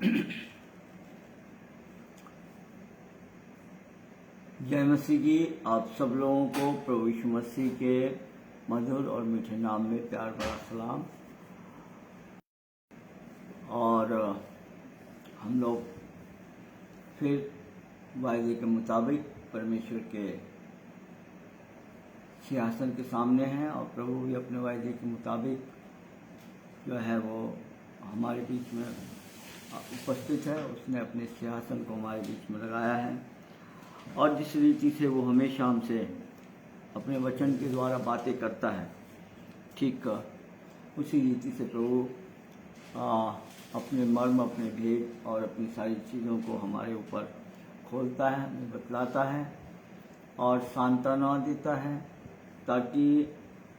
जय मसीह की। आप सब लोगों को प्रभु यीशु मसीह के मधुर और मीठे नाम में प्यार भरा सलाम। और हम लोग फिर वायदे के मुताबिक परमेश्वर के सिंहासन के सामने हैं और प्रभु भी अपने वायदे के मुताबिक जो है वो हमारे बीच में उपस्थित है। उसने अपने सिंहासन को हमारे बीच में लगाया है और जिस रीति से वो हमेशा हमसे अपने वचन के द्वारा बातें करता है, ठीक उसी रीति से प्रभु अपने मर्म, अपने भेद और अपनी सारी चीज़ों को हमारे ऊपर खोलता है, हमें बतलाता है और सांत्वना देता है ताकि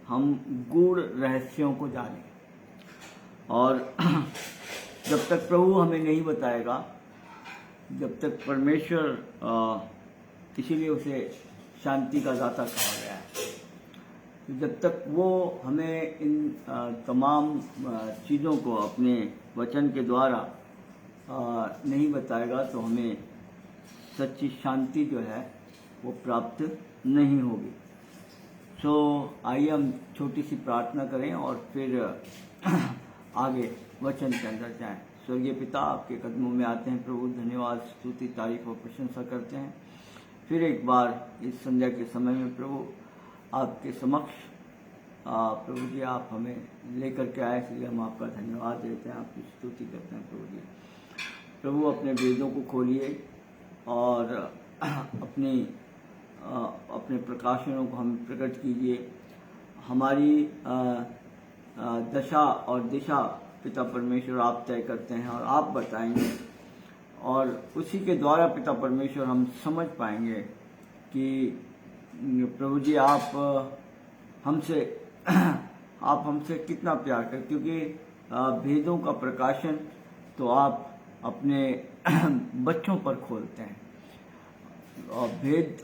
हम गूढ़ रहस्यों को जानें। और जब तक प्रभु हमें नहीं बताएगा, जब तक परमेश्वर इसीलिए उसे शांति का दाता कहा गया है, तो जब तक वो हमें इन तमाम चीज़ों को अपने वचन के द्वारा नहीं बताएगा तो हमें सच्ची शांति जो है वो प्राप्त नहीं होगी। सो आइए हम छोटी सी प्रार्थना करें और फिर आगे वचन के अंदर जाएं। स्वर्गीय पिता, आपके कदमों में आते हैं प्रभु, धन्यवाद, स्तुति, तारीफ और प्रशंसा करते हैं फिर एक बार इस संध्या के समय में प्रभु आपके समक्ष। प्रभु जी, आप हमें लेकर के आए, इसलिए हम आपका धन्यवाद देते हैं, आपकी स्तुति करते हैं प्रभु जी। प्रभु अपने वेदों को खोलिए और अपने प्रकाशनों को हमें प्रकट कीजिए। हमारी दशा और दिशा पिता परमेश्वर आप तय करते हैं और आप बताएंगे और उसी के द्वारा पिता परमेश्वर हम समझ पाएंगे कि प्रभु जी आप हमसे कितना प्यार करते, क्योंकि भेदों का प्रकाशन तो आप अपने बच्चों पर खोलते हैं और भेद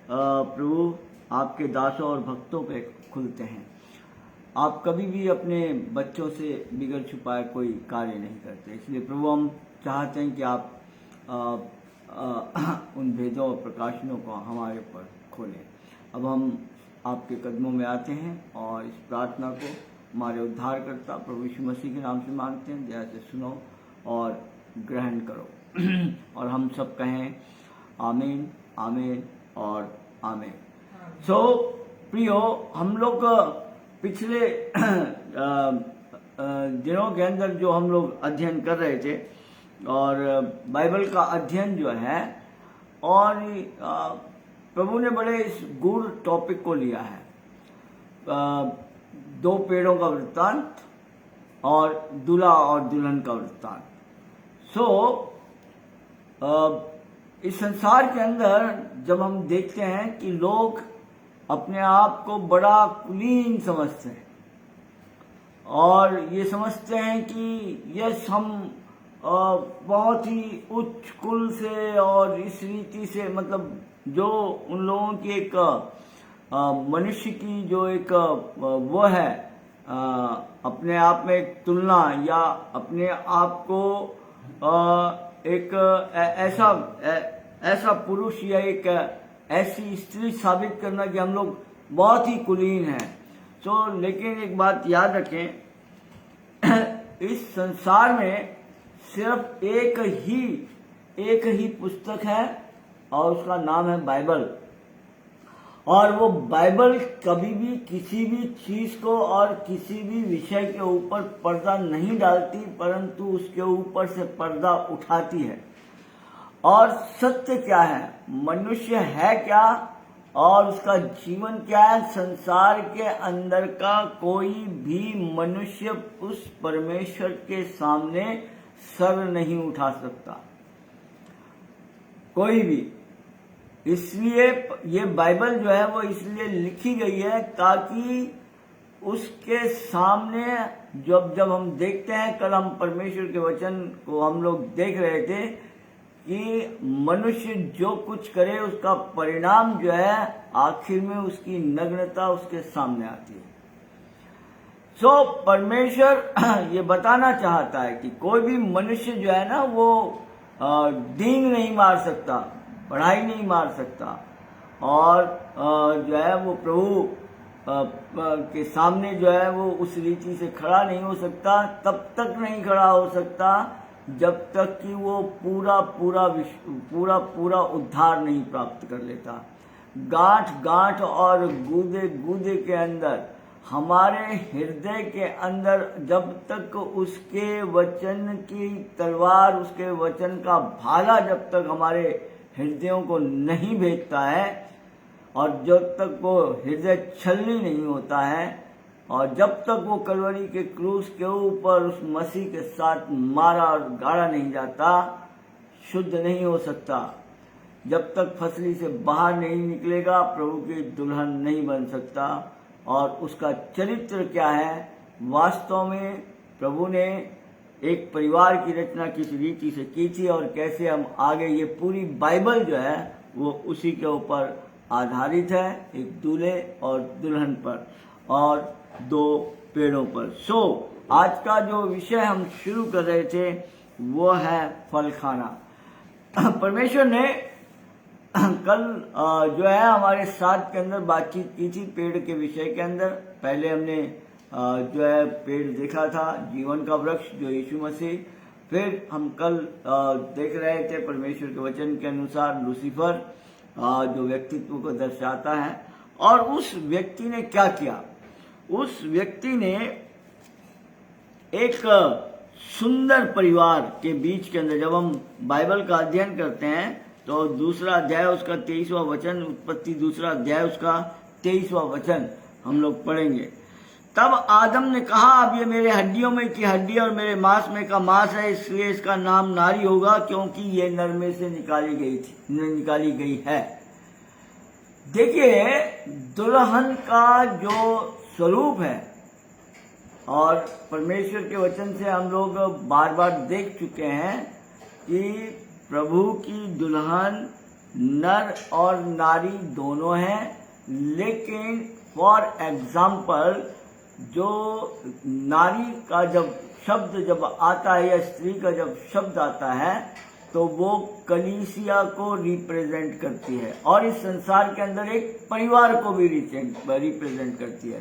प्रभु आपके दासों और भक्तों पे खुलते हैं। आप कभी भी अपने बच्चों से बिगड़ छुपाए कोई कार्य नहीं करते, इसलिए प्रभु हम चाहते हैं कि आप उन भेदों और प्रकाशनों को हमारे ऊपर खोलें। अब हम आपके कदमों में आते हैं और इस प्रार्थना को हमारे उद्धारकर्ता प्रभु यीशु मसीह के नाम से मांगते हैं। दया से सुनो और ग्रहण करो और हम सब कहें आमीन, आमीन और आमीन। सो प्रियो, हम लोग पिछले दिनों के अंदर जो हम लोग अध्ययन कर रहे थे और बाइबल का अध्ययन जो है, और प्रभु ने बड़े इस गूढ़ टॉपिक को लिया है, दो पेड़ों का वृत्तांत और दूल्हा और दुल्हन का वृत्तांत। सो इस संसार के अंदर जब हम देखते हैं कि लोग अपने आप को बड़ा कुलीन समझते हैं और ये समझते हैं कि यस हम बहुत ही उच्च कुल से और इस रीति से, मतलब जो उन लोगों की एक मनुष्य की जो एक वो है अपने आप में एक तुलना या अपने आप को एक ऐसा पुरुष या एक ऐसी स्त्री साबित करना कि हम लोग बहुत ही कुलीन हैं। तो लेकिन एक बात याद रखें, इस संसार में सिर्फ एक ही पुस्तक है और उसका नाम है बाइबल। और वो बाइबल कभी भी किसी भी चीज को और किसी भी विषय के ऊपर पर्दा नहीं डालती, परंतु उसके ऊपर से पर्दा उठाती है। और सत्य क्या है, मनुष्य है क्या और उसका जीवन क्या है, संसार के अंदर का कोई भी मनुष्य उस परमेश्वर के सामने सर नहीं उठा सकता, कोई भी। इसलिए ये बाइबल जो है वो इसलिए लिखी गई है ताकि उसके सामने जब हम देखते हैं, कल हम परमेश्वर के वचन को हम लोग देख रहे थे कि मनुष्य जो कुछ करे उसका परिणाम जो है आखिर में उसकी नग्नता उसके सामने आती है। परमेश्वर ये बताना चाहता है कि कोई भी मनुष्य जो है ना वो डींग नहीं मार सकता, बढ़ाई नहीं मार सकता, और जो है वो प्रभु के सामने जो है वो उस रीति से खड़ा नहीं हो सकता, तब तक नहीं खड़ा हो सकता जब तक कि वो पूरा उद्धार नहीं प्राप्त कर लेता। गांठ गांठ और गूदे गूदे के अंदर, हमारे हृदय के अंदर, जब तक उसके वचन की तलवार, उसके वचन का भाला जब तक हमारे हृदयों को नहीं भेदता है, और जब तक वो हृदय छलनी नहीं होता है, और जब तक वो कलवरी के क्रूस के ऊपर उस मसीह के साथ मारा और गाड़ा नहीं जाता, शुद्ध नहीं हो सकता। जब तक फसली से बाहर नहीं निकलेगा, प्रभु की दुल्हन नहीं बन सकता। और उसका चरित्र क्या है? वास्तव में प्रभु ने एक परिवार की रचना किस रीति से की थी, और कैसे हम आगे, ये पूरी बाइबल जो है वो उसी के ऊपर आधारित है, एक दूल्हे और दुल्हन पर और दो पेड़ों पर। आज का जो विषय हम शुरू कर रहे थे वो है फल खाना। परमेश्वर ने कल जो है हमारे साथ के अंदर बातचीत की थी पेड़ के विषय के अंदर। पहले हमने जो है पेड़ देखा था, जीवन का वृक्ष जो यीशु मसीह। फिर हम कल देख रहे थे परमेश्वर के वचन के अनुसार लूसीफर, जो व्यक्तित्व को दर्शाता है। और उस व्यक्ति ने क्या किया? उस व्यक्ति ने एक सुंदर परिवार के बीच के अंदर, जब हम बाइबल का अध्ययन करते हैं तो दूसरा अध्याय उसका 23वां वचन, उत्पत्ति दूसरा अध्याय उसका 23वां वचन हम लोग पढ़ेंगे। तब आदम ने कहा, अब ये मेरे हड्डियों में की हड्डी और मेरे मांस में का मांस है, इसलिए इसका नाम नारी होगा, क्योंकि ये नर में से निकाली गई है। देखिए, दुल्हन का जो स्वरूप है, और परमेश्वर के वचन से हम लोग बार बार देख चुके हैं कि प्रभु की दुल्हन नर और नारी दोनों हैं। लेकिन फॉर एग्जाम्पल, जो नारी का जब शब्द जब आता है या स्त्री का जब शब्द आता है तो वो कलीसिया को रिप्रेजेंट करती है, और इस संसार के अंदर एक परिवार को भी रिप्रेजेंट करती है।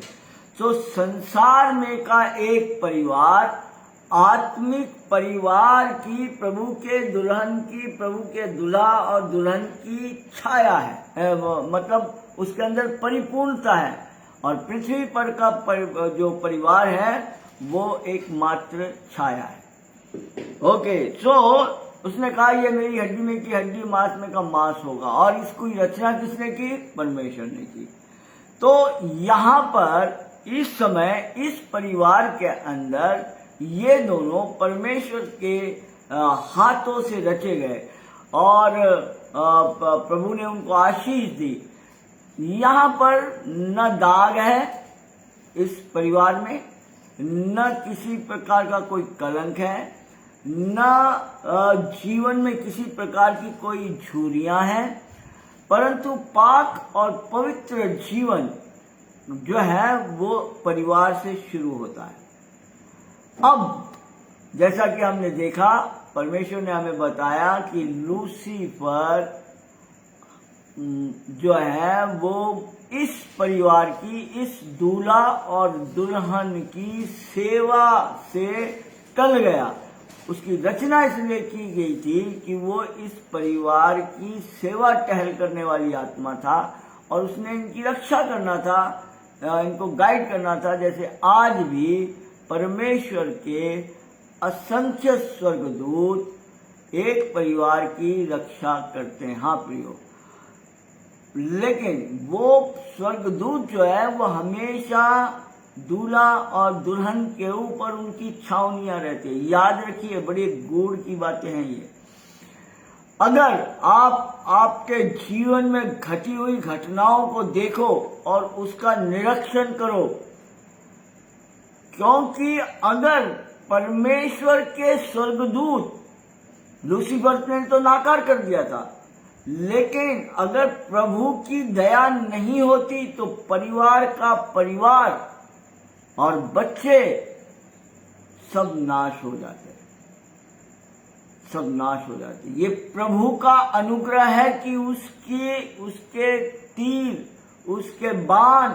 तो संसार में का एक परिवार, आत्मिक परिवार की प्रभु के दुल्हन की, प्रभु के दूल्हा और दुल्हन की छाया है, मतलब उसके अंदर परिपूर्णता है। और पृथ्वी पर का जो परिवार है वो एकमात्र छाया है। ओके, उसने कहा ये मेरी हड्डी में की हड्डी, मांस में का मांस होगा। और इसकी रचना किसने की? परमेश्वर ने की। तो यहाँ पर इस समय इस परिवार के अंदर ये दोनों परमेश्वर के हाथों से रचे गए, और प्रभु ने उनको आशीष दी। यहाँ पर न दाग है इस परिवार में, न किसी प्रकार का कोई कलंक है, न जीवन में किसी प्रकार की कोई झुर्रियां हैं, परंतु पाक और पवित्र जीवन जो है वो परिवार से शुरू होता है। अब जैसा कि हमने देखा, परमेश्वर ने हमें बताया कि लूसीफर जो है वो इस परिवार की, इस दूल्हा और दुल्हन की सेवा से टल गया। उसकी रचना इसलिए की गई थी कि वो इस परिवार की सेवा टहल करने वाली आत्मा था, और उसने इनकी रक्षा करना था, इनको गाइड करना था। जैसे आज भी परमेश्वर के असंख्य स्वर्गदूत एक परिवार की रक्षा करते हैं। हाँ प्रियो, लेकिन वो स्वर्गदूत जो है वो हमेशा दूल्हा और दुल्हन के ऊपर उनकी छावनियां रहती है। याद रखिए, बड़ी गूढ़ की बातें हैं ये। अगर आप आपके जीवन में घटी हुई घटनाओं को देखो और उसका निरीक्षण करो, क्योंकि अगर परमेश्वर के स्वर्गदूत, लूसीफर ने तो नाकार कर दिया था, लेकिन अगर प्रभु की दया नहीं होती तो परिवार का परिवार और बच्चे सब नाश हो जाते हैं, सब नाश हो जाते हैं। ये प्रभु का अनुग्रह है कि उसके तीर, उसके बाण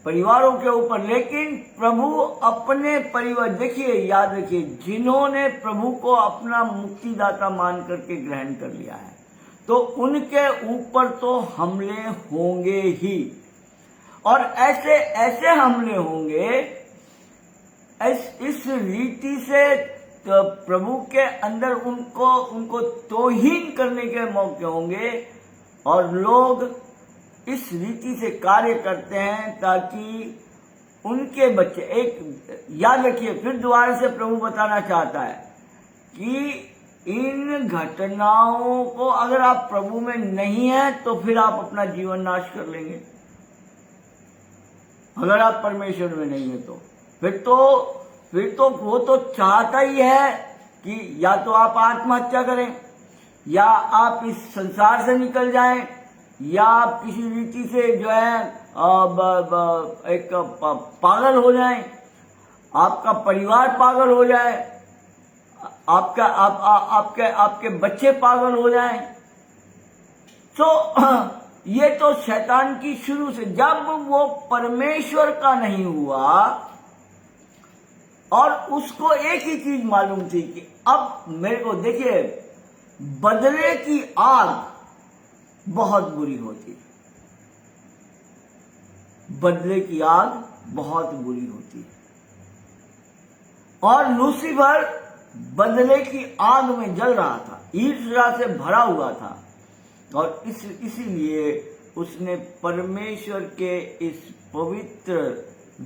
परिवारों के ऊपर, लेकिन प्रभु अपने परिवार, देखिए याद रखिए, जिन्होंने प्रभु को अपना मुक्तिदाता मान करके ग्रहण कर लिया है तो उनके ऊपर तो हमले होंगे ही, और ऐसे ऐसे हमले होंगे, इस रीति से तो प्रभु के अंदर उनको तौहीन करने के मौके होंगे, और लोग इस रीति से कार्य करते हैं ताकि उनके बच्चे, एक याद रखिए, फिर दोबारा से प्रभु बताना चाहता है कि इन घटनाओं को अगर आप प्रभु में नहीं हैं तो फिर आप अपना जीवन नाश कर लेंगे। अगर आप परमेश्वर में नहीं है तो फिर तो वो तो चाहता ही है कि या तो आप आत्महत्या करें, या आप इस संसार से निकल जाएं, या आप किसी रीति से जो है एक पागल हो जाएं, आपका परिवार पागल हो जाए, आपके बच्चे पागल हो जाएं। तो ये तो शैतान की शुरू से, जब वो परमेश्वर का नहीं हुआ और उसको एक ही चीज मालूम थी कि अब मेरे को, देखिए, बदले की आग बहुत बुरी होती है, बदले की आग बहुत बुरी होती है, और लूसीफर बदले की आग में जल रहा था, ईर्ष्या से भरा हुआ था, और इसीलिए उसने परमेश्वर के इस पवित्र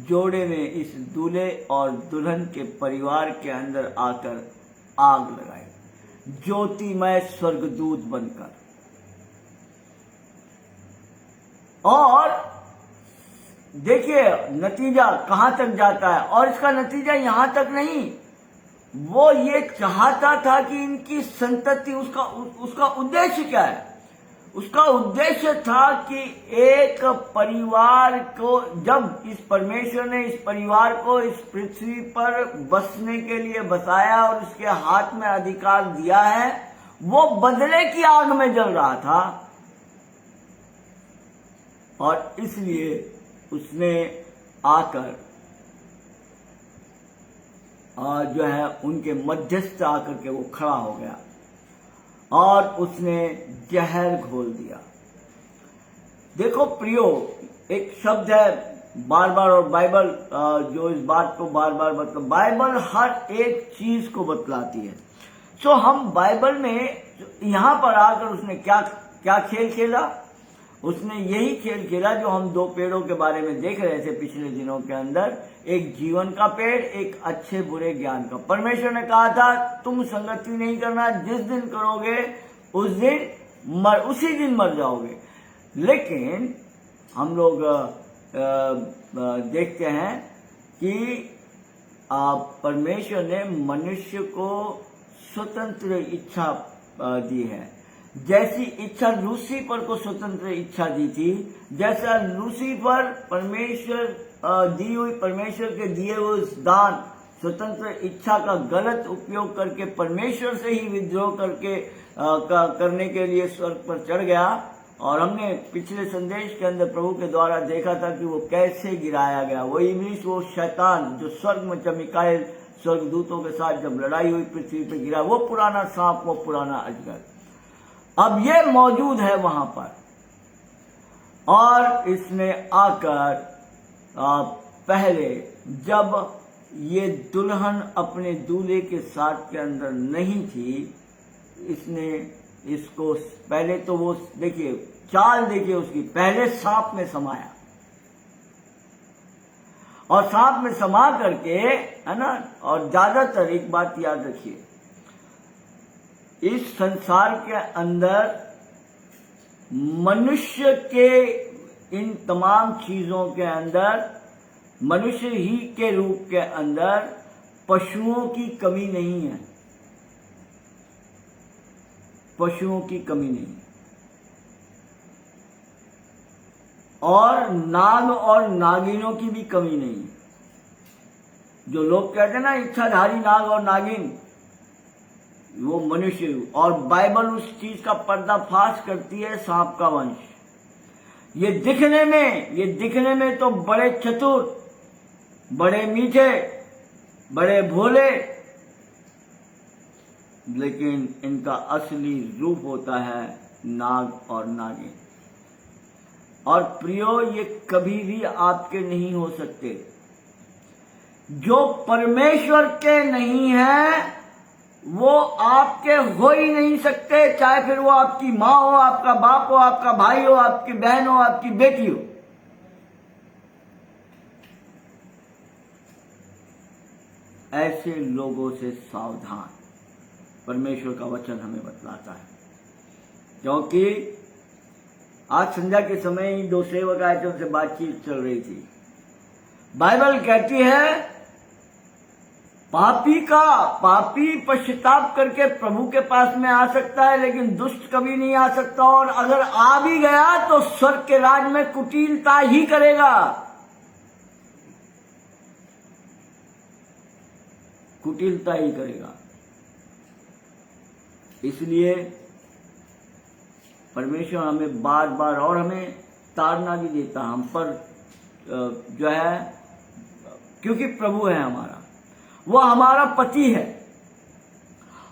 जोड़े में, इस दूल्हे और दुल्हन के परिवार के अंदर आकर आग लगाई, ज्योतिमय स्वर्गदूत बनकर। और देखिए नतीजा कहां तक जाता है, और इसका नतीजा यहां तक नहीं, वो ये चाहता था कि इनकी संतति, उसका उद्देश्य क्या है? उसका उद्देश्य था कि एक परिवार को, जब इस परमेश्वर ने इस परिवार को इस पृथ्वी पर बसने के लिए बसाया और उसके हाथ में अधिकार दिया है, वो बदले की आग में जल रहा था, और इसलिए उसने आकर जो है उनके मध्यस्थ आकर के वो खड़ा हो गया और उसने जहर घोल दिया। देखो प्रियो, एक शब्द है बार बार, और बाइबल जो इस बात को बार बार बाइबल हर एक चीज को बतलाती है। सो हम बाइबल में यहां पर आकर उसने क्या खेल खेला? उसने यही खेल खेला जो हम दो पेड़ों के बारे में देख रहे थे पिछले दिनों के अंदर, एक जीवन का पेड़, एक अच्छे बुरे ज्ञान का। परमेश्वर ने कहा था तुम संगति नहीं करना, जिस दिन करोगे उसी दिन मर जाओगे। लेकिन हम लोग देखते हैं कि परमेश्वर ने मनुष्य को स्वतंत्र इच्छा दी है। जैसी इच्छा लूसीफर को स्वतंत्र इच्छा दी थी, जैसा लूसीफर परमेश्वर के दिए हुए दान स्वतंत्र इच्छा का गलत उपयोग करके परमेश्वर से ही विद्रोह करने के लिए स्वर्ग पर चढ़ गया। और हमने पिछले संदेश के अंदर प्रभु के द्वारा देखा था कि वो कैसे गिराया गया। वो इब्लीस, वो शैतान जो स्वर्ग में मिकाएल स्वर्गदूतों के साथ जब लड़ाई हुई पृथ्वी पे गिरा, वो पुराना सांप, वो पुराना अजगर अब ये मौजूद है वहां पर। और इसने आकर पहले जब ये दुल्हन अपने दूल्हे के साथ के अंदर नहीं थी, इसने इसको पहले तो वो देखिए चाल देखिए उसकी, पहले सांप में समाया और सांप में समा करके, है ना। और ज्यादातर एक बात याद रखिए, इस संसार के अंदर मनुष्य के इन तमाम चीजों के अंदर, मनुष्य ही के रूप के अंदर पशुओं की कमी नहीं है, पशुओं की कमी नहीं। और नाग और नागिनों की भी कमी नहीं है। जो लोग कहते हैं ना इच्छाधारी नाग और नागिन, वो मनुष्य, और बाइबल उस चीज का पर्दाफाश करती है, सांप का वंश। ये दिखने में तो बड़े चतुर, बड़े मीठे, बड़े भोले, लेकिन इनका असली रूप होता है नाग और नागिन। और प्रियो, ये कभी भी आपके नहीं हो सकते। जो परमेश्वर के नहीं है वो आपके हो ही नहीं सकते, चाहे फिर वो आपकी माँ हो, आपका बाप हो, आपका भाई हो, आपकी बहन हो, आपकी बेटी हो। ऐसे लोगों से सावधान, परमेश्वर का वचन हमें बतलाता है। क्योंकि आज संध्या के समय ही दो सेवक आए थे, उनसे बातचीत चल रही थी। बाइबल कहती है पापी पश्चाताप करके प्रभु के पास में आ सकता है, लेकिन दुष्ट कभी नहीं आ सकता। और अगर आ भी गया तो स्वर्ग के राज में कुटिलता ही करेगा, कुटिलता ही करेगा। इसलिए परमेश्वर हमें बार बार, और हमें ताड़ना भी देता हम पर, जो है, क्योंकि प्रभु है हमारा, वो हमारा पति है,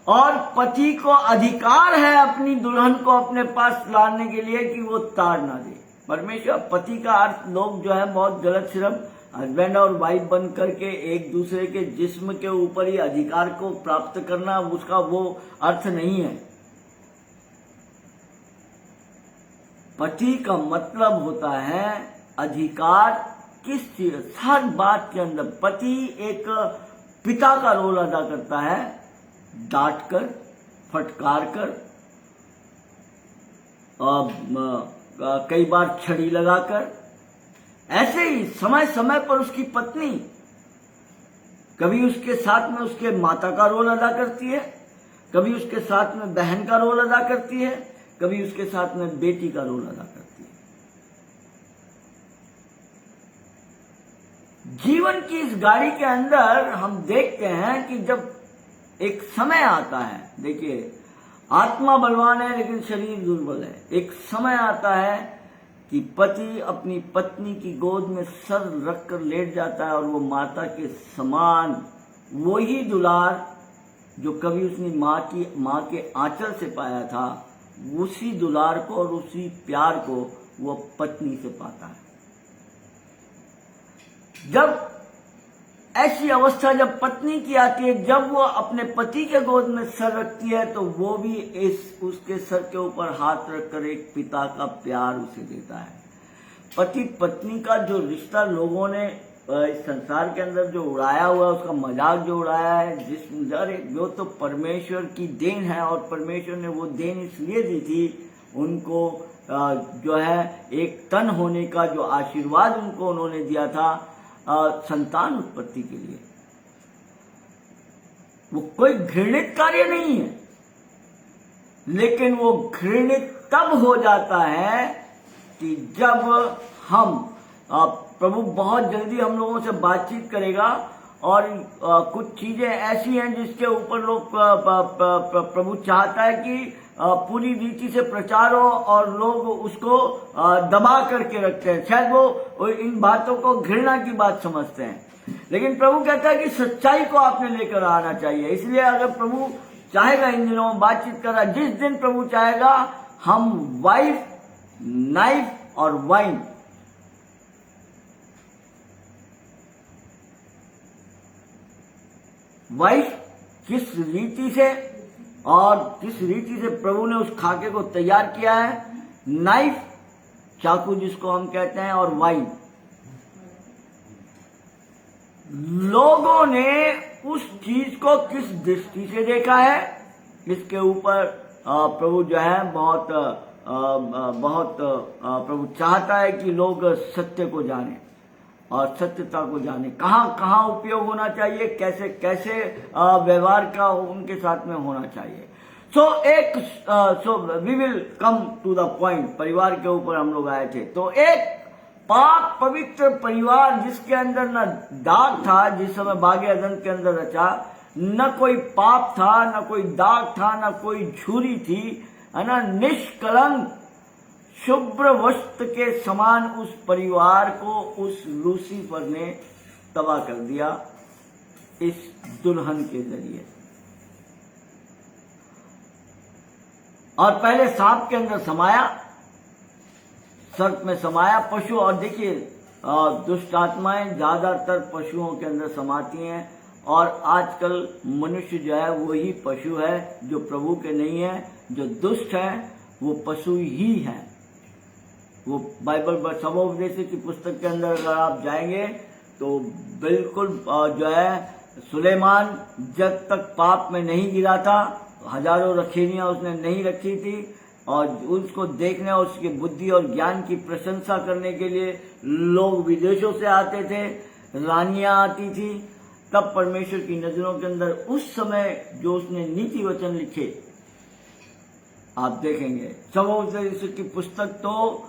और पति को अधिकार है अपनी दुल्हन को अपने पास लाने के लिए कि वो ताड़ ना दे। परमेश्वर, पति का अर्थ लोग जो है बहुत गलत, सिर्फ हस्बैंड और वाइफ बन करके एक दूसरे के जिस्म के ऊपर ही अधिकार को प्राप्त करना, उसका वो अर्थ नहीं है। पति का मतलब होता है अधिकार किस चीज, हर बात के अंदर। पति एक पिता का रोल अदा करता है, डांट कर, फटकार कर, कई बार छड़ी लगाकर। ऐसे ही समय समय पर उसकी पत्नी कभी उसके साथ में उसके माता का रोल अदा करती है, कभी उसके साथ में बहन का रोल अदा करती है, कभी उसके साथ में बेटी का रोल अदा करती है। जीवन की इस गाड़ी के अंदर हम देखते हैं कि जब एक समय आता है, देखिए, आत्मा बलवान है लेकिन शरीर दुर्बल है। एक समय आता है कि पति अपनी पत्नी की गोद में सर रखकर लेट जाता है, और वो माता के समान वही दुलार जो कभी उसने माँ के आंचल से पाया था, उसी दुलार को और उसी प्यार को वो पत्नी से पाता है। जब ऐसी अवस्था जब पत्नी की आती है, जब वो अपने पति के गोद में सर रखती है, तो वो भी उसके सर के ऊपर हाथ रखकर एक पिता का प्यार उसे देता है। पति पत्नी का जो रिश्ता लोगों ने इस संसार के अंदर जो उड़ाया हुआ है, उसका मजाक जो उड़ाया है, अरे वो तो परमेश्वर की देन है, और परमेश्वर ने वो देन इसलिए दी थी उनको, जो है एक तन होने का जो आशीर्वाद उनको उन्होंने दिया था संतान उत्पत्ति के लिए। वो कोई घृणित कार्य नहीं है, लेकिन वो घृणित तब हो जाता है कि जब हम, प्रभु बहुत जल्दी हम लोगों से बातचीत करेगा, और कुछ चीजें ऐसी हैं जिसके ऊपर लोग प्रभु चाहता है कि पूरी रीति से प्रचार हो, और लोग उसको दबा करके रखते हैं। शायद वो इन बातों को घृणा की बात समझते हैं, लेकिन प्रभु कहता है कि सच्चाई को आपने लेकर आना चाहिए। इसलिए अगर प्रभु चाहेगा, इन दिनों में बातचीत कर रहा है, जिस दिन प्रभु चाहेगा हम वाइफ, नाइफ और वाइन, वाइफ किस रीति से और किस रीति से प्रभु ने उस खाके को तैयार किया है, नाइफ चाकू जिसको हम कहते हैं, और वाइन लोगों ने उस चीज को किस दृष्टि से देखा है, इसके ऊपर प्रभु जो है बहुत प्रभु चाहता है कि लोग सत्य को जाने और सत्यता को जाने, कहाँ कहाँ उपयोग होना चाहिए, कैसे कैसे व्यवहार का उनके साथ में होना चाहिए। So we will come to the point. परिवार के ऊपर हम लोग आए थे, तो एक पाक पवित्र परिवार जिसके अंदर न दाग था, जिस समय बागे अदन के अंदर रचा, न कोई पाप था, न कोई दाग था, न कोई झुरी थी, है ना, निष्कलंक शुभ्र वस्त्र के समान उस परिवार को उस लूसीफर ने तबाह कर दिया इस दुल्हन के जरिए। और पहले सांप के अंदर समाया, सर्प में समाया, पशु, और देखिए दुष्ट आत्माएं ज्यादातर पशुओं के अंदर समाती हैं, और आजकल मनुष्य जो है वही पशु है, जो प्रभु के नहीं है, जो दुष्ट है वो पशु ही है। वो बाइबल सबोपदेश की पुस्तक के अंदर अगर आप जाएंगे तो बिल्कुल जो है सुलेमान जब तक पाप में नहीं गिरा था, हजारों रखेलियां उसने नहीं रखी थी, और उसको देखने और उसकी बुद्धि और ज्ञान की प्रशंसा करने के लिए लोग विदेशों से आते थे, रानियां आती थी। तब परमेश्वर की नजरों के अंदर उस समय जो उसने नीति वचन लिखे, आप देखेंगे सबोपदेश की पुस्तक, तो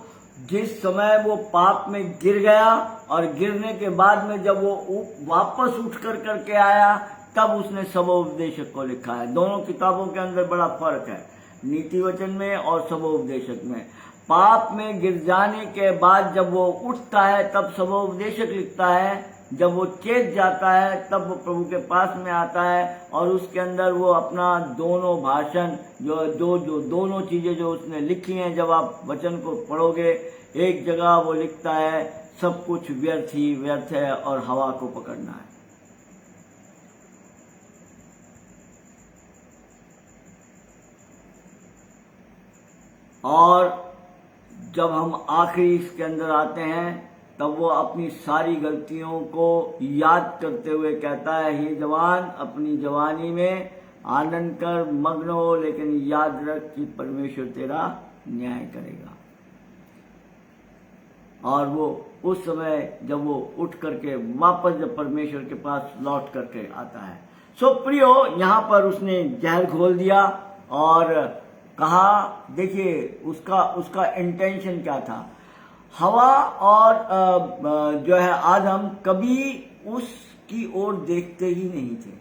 जिस समय वो पाप में गिर गया और गिरने के बाद में जब वो वापस उठ करके आया, तब उसने सबोपदेशक को लिखा है। दोनों किताबों के अंदर बड़ा फर्क है, नीति वचन में और सबोपदेशक में। पाप में गिर जाने के बाद जब वो उठता है तब सबोपदेशक लिखता है, जब वो चेत जाता है तब वो प्रभु के पास में आता है, और उसके अंदर वो अपना दोनों भाषण जो दोनों चीजें जो उसने लिखी हैं, जब आप वचन को पढ़ोगे, एक जगह वो लिखता है सब कुछ व्यर्थ ही व्यर्थ है और हवा को पकड़ना है। और जब हम आखिरी इसके अंदर आते हैं तब वो अपनी सारी गलतियों को याद करते हुए कहता है, हे जवान, अपनी जवानी में आनंद कर, मग्न हो, लेकिन याद रख कि परमेश्वर तेरा न्याय करेगा। और वो उस समय जब वो उठ करके वापस जब परमेश्वर के पास लौट करके आता है, सो प्रियो, यहाँ पर उसने जहर घोल दिया और कहा, देखिए उसका इंटेंशन क्या था। हवा और जो है आदम कभी उसकी ओर देखते ही नहीं थे।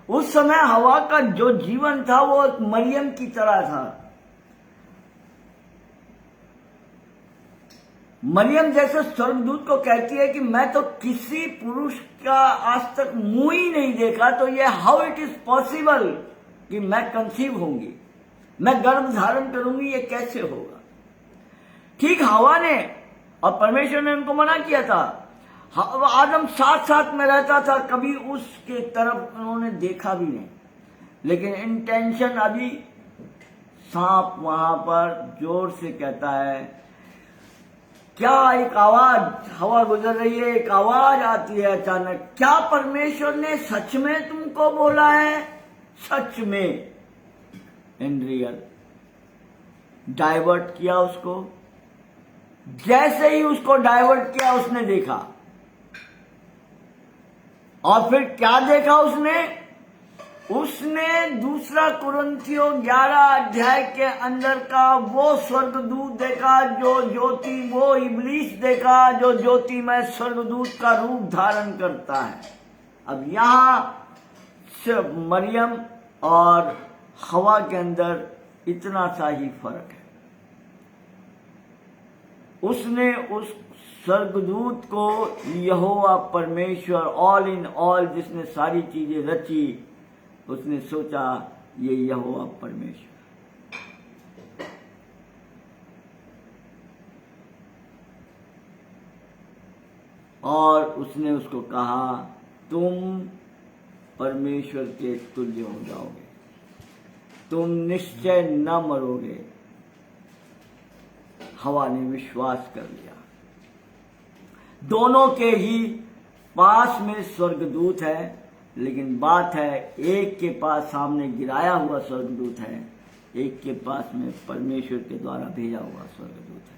उस समय हवा का जो जीवन था वो एक मरियम की तरह था। मरियम जैसे स्वर्गदूत को कहती है कि मैं तो किसी पुरुष का आज तक मुंह ही नहीं देखा, तो ये हाउ इट इज पॉसिबल कि मैं कंसीव होंगी, मैं गर्भ धारण करूंगी, ये कैसे होगा। ठीक हवा ने और परमेश्वर ने उनको मना किया था। आदम साथ साथ में रहता था, कभी उसके तरफ उन्होंने देखा भी नहीं, लेकिन इंटेंशन अभी सांप वहां पर जोर से कहता है, क्या एक आवाज, हवा गुजर रही है, एक आवाज आती है अचानक, क्या परमेश्वर ने सच में तुमको बोला है? सच में, इन रियल। डाइवर्ट किया उसको। जैसे ही उसको डाइवर्ट किया उसने देखा, और फिर क्या देखा उसने दूसरा कुरिन्थियों 11 अध्याय के अंदर का वो स्वर्गदूत देखा, जो ज्योति, वो इब्लीस देखा जो ज्योतिमय स्वर्गदूत का रूप धारण करता है। अब यहां सिर्फ मरियम और हवा के अंदर इतना सा ही फर्क है। उसने उस स्वर्गदूत को यहोवा परमेश्वर, ऑल इन ऑल, जिसने सारी चीजें रची, उसने सोचा ये यहोवा परमेश्वर। और उसने उसको कहा, तुम परमेश्वर के तुल्य हो जाओगे, तुम निश्चय न मरोगे। हवा ने विश्वास कर लिया। दोनों के ही पास में स्वर्गदूत है, लेकिन बात है एक के पास सामने गिराया हुआ स्वर्गदूत है, एक के पास में परमेश्वर के द्वारा भेजा हुआ स्वर्गदूत है।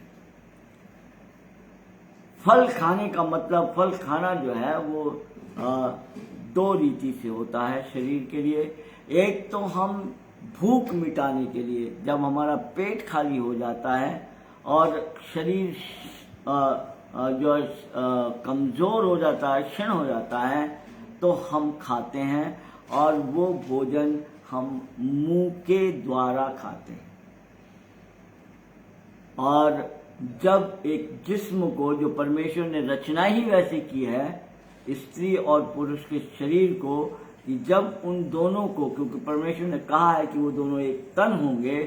फल खाने का मतलब, फल खाना जो है वो दो रीति से होता है शरीर के लिए। एक तो हम भूख मिटाने के लिए, जब हमारा पेट खाली हो जाता है और शरीर जो कमज़ोर हो जाता है, क्षीण हो जाता है, तो हम खाते हैं और वो भोजन हम मुंह के द्वारा खाते हैं। और जब एक जिस्म को, जो परमेश्वर ने रचना ही वैसे की है, स्त्री और पुरुष के शरीर को, कि जब उन दोनों को, क्योंकि परमेश्वर ने कहा है कि वो दोनों एक तन होंगे,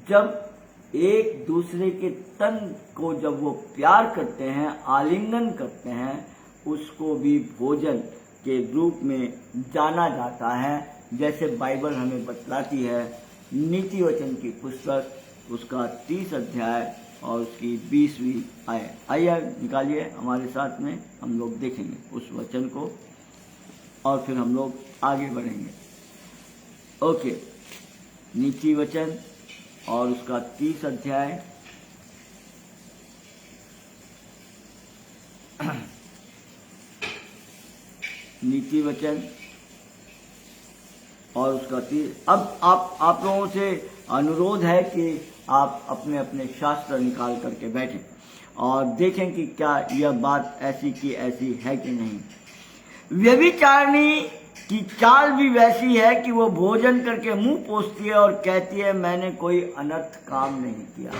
जब एक दूसरे के तन को जब वो प्यार करते हैं, आलिंगन करते हैं, उसको भी भोजन के रूप में जाना जाता है। जैसे बाइबल हमें बतलाती है, नीति वचन की पुस्तक उसका 30 अध्याय और उसकी 20वीं आयत। आइए निकालिए हमारे साथ में, हम लोग देखेंगे उस वचन को और फिर हम लोग आगे बढ़ेंगे। ओके, नीति वचन और उसका 30 अध्याय नीति वचन और उसका 30। अब आप लोगों से अनुरोध है कि आप अपने अपने शास्त्र निकाल करके बैठें और देखें कि क्या यह बात ऐसी की ऐसी है कि नहीं। व्यभिचारिणी की चाल भी वैसी है कि वो भोजन करके मुंह पोंछती है और कहती है, मैंने कोई अनर्थ काम नहीं किया।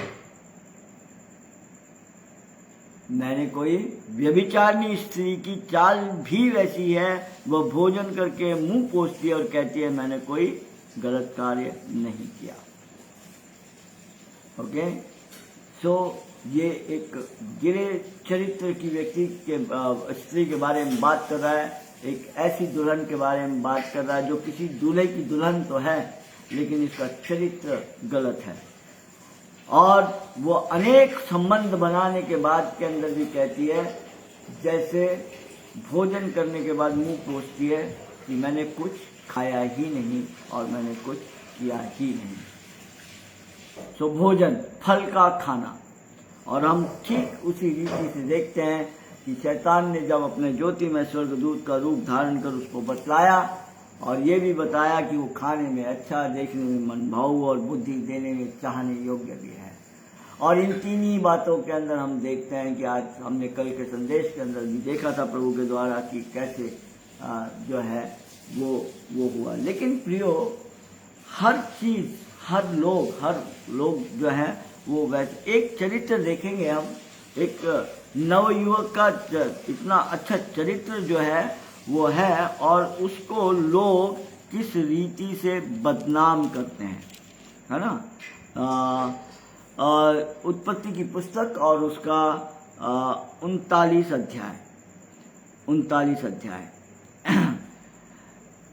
मैंने कोई, व्यभिचारिणी स्त्री की चाल भी वैसी है, वो भोजन करके मुंह पोंछती है और कहती है, मैंने कोई गलत कार्य नहीं किया। ओके, सो ये एक गिरे चरित्र की व्यक्ति के, स्त्री के बारे में बात कर रहा है। एक ऐसी दुल्हन के बारे में बात कर रहा है जो किसी दूल्हे की दुल्हन तो है, लेकिन इसका चरित्र गलत है। और वो अनेक संबंध बनाने के बाद के अंदर भी कहती है, जैसे भोजन करने के बाद मुंह पोंछती है कि मैंने कुछ खाया ही नहीं और मैंने कुछ किया ही नहीं। सो भोजन, फल का खाना। और हम ठीक उसी रीति से देखते हैं कि शैतान ने जब अपने ज्योति में स्वर्गदूत का रूप धारण कर उसको बतलाया और ये भी बताया कि वो खाने में अच्छा, देखने में मनभाऊ और बुद्धि देने में चाहने योग्य भी है। और इन तीन ही बातों के अंदर हम देखते हैं कि आज हमने कल के संदेश के अंदर भी देखा था प्रभु के द्वारा कि कैसे जो है वो हुआ। लेकिन प्रियो, हर चीज, हर लोग जो है वो वैसे एक चरित्र देखेंगे हम, एक नवयुवक का इतना अच्छा चरित्र जो है वो है, और उसको लोग किस रीति से बदनाम करते हैं, है ना। उत्पत्ति की पुस्तक और उसका 39 अध्याय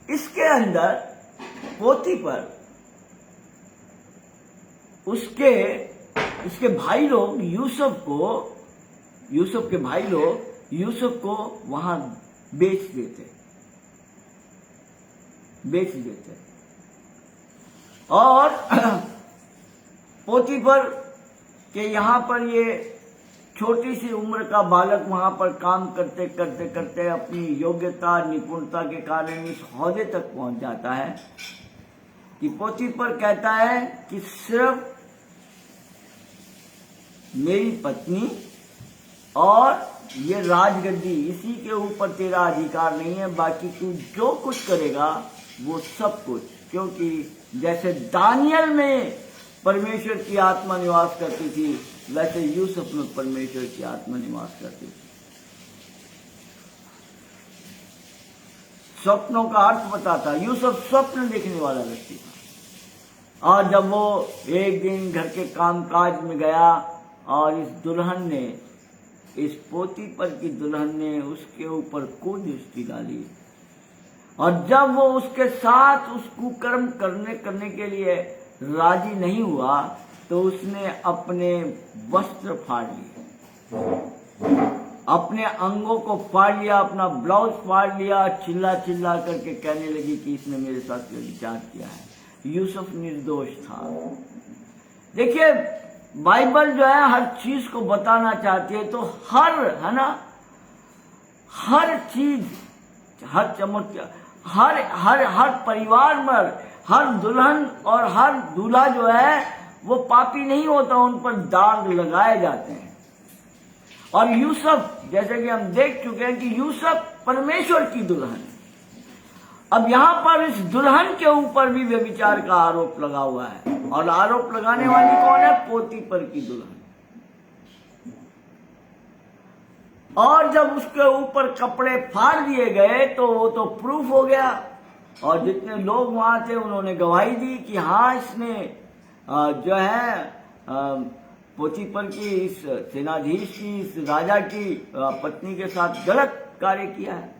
इसके अंदर पोतीफर, उसके भाई लोग यूसुफ के भाई लोग यूसुफ को वहां बेच देते और पोतीफर के यहाँ पर ये छोटी सी उम्र का बालक वहां पर काम करते करते अपनी योग्यता, निपुणता के कारण इस ओहदे तक पहुंच जाता है कि पोतीफर कहता है कि सिर्फ मेरी पत्नी और ये राजगद्दी, इसी के ऊपर तेरा अधिकार नहीं है, बाकी तू जो कुछ करेगा वो सब कुछ। क्योंकि जैसे दानियल में परमेश्वर की आत्मा निवास करती थी, वैसे यूसुफ में परमेश्वर की आत्मा निवास करती थी। स्वप्नों का अर्थ बताता, यूसुफ स्वप्न देखने वाला व्यक्ति था। और जब वो एक दिन घर के कामकाज में गया और इस दुल्हन ने, इस पोतीफर की दुल्हन ने उसके ऊपर कुदृष्टि डाली, और जब वो उसके साथ उस कुकर्म करने के लिए राजी नहीं हुआ तो उसने अपने वस्त्र फाड़ लिए, अपने अंगों को फाड़ लिया, अपना ब्लाउज फाड़ लिया, चिल्ला करके कहने लगी कि इसने मेरे साथ व्यभिचार किया है। यूसुफ निर्दोष था। देखिए, बाइबल जो है हर चीज को बताना चाहती है, तो हर चीज, हर चमत्कार, हर परिवार में हर दुल्हन और हर दूल्हा जो है वो पापी नहीं होता, उन पर दाग लगाए जाते हैं। और यूसुफ, जैसे कि हम देख चुके हैं कि यूसुफ परमेश्वर की दुल्हन है। अब यहां पर इस दुल्हन के ऊपर भी व्यभिचार का आरोप लगा हुआ है, और आरोप लगाने वाली कौन है? पोतीफर की दुल्हन। और जब उसके ऊपर कपड़े फाड़ दिए गए तो वो तो प्रूफ हो गया, और जितने लोग वहां थे उन्होंने गवाही दी कि हाँ, इसने जो है पोतीफर की, इस सेनाधीश की, इस राजा की पत्नी के साथ गलत कार्य किया है।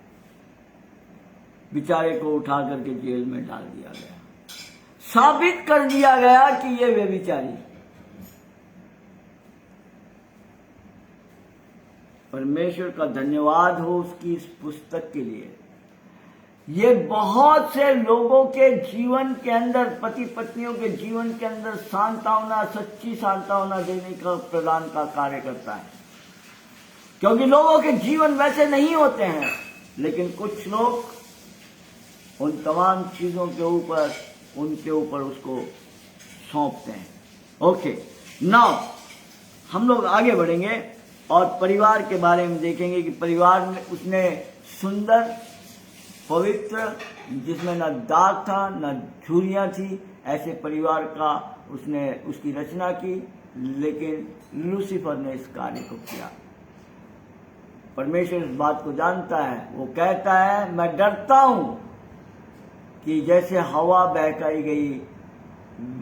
बेचारे को उठा करके जेल में डाल दिया गया, साबित कर दिया गया कि ये व्यभिचारी। परमेश्वर का धन्यवाद हो उसकी इस पुस्तक के लिए। ये बहुत से लोगों के जीवन के अंदर, पति पत्नियों के जीवन के अंदर सांत्वना, सच्ची सांत्वना देने का, प्रदान का कार्य करता है। क्योंकि लोगों के जीवन वैसे नहीं होते हैं, लेकिन कुछ लोग उन तमाम चीजों के ऊपर, उनके ऊपर उसको सौंपते हैं। ओके, नाउ हम लोग आगे बढ़ेंगे और परिवार के बारे में देखेंगे कि परिवार में उसने सुंदर, पवित्र, जिसमें न दाग था न झुर्रियां थी, ऐसे परिवार का उसने उसकी रचना की। लेकिन लूसीफर ने इस कार्य को किया। परमेश्वर इस बात को जानता है। वो कहता है, मैं डरता हूं कि जैसे हवा बहकाई गई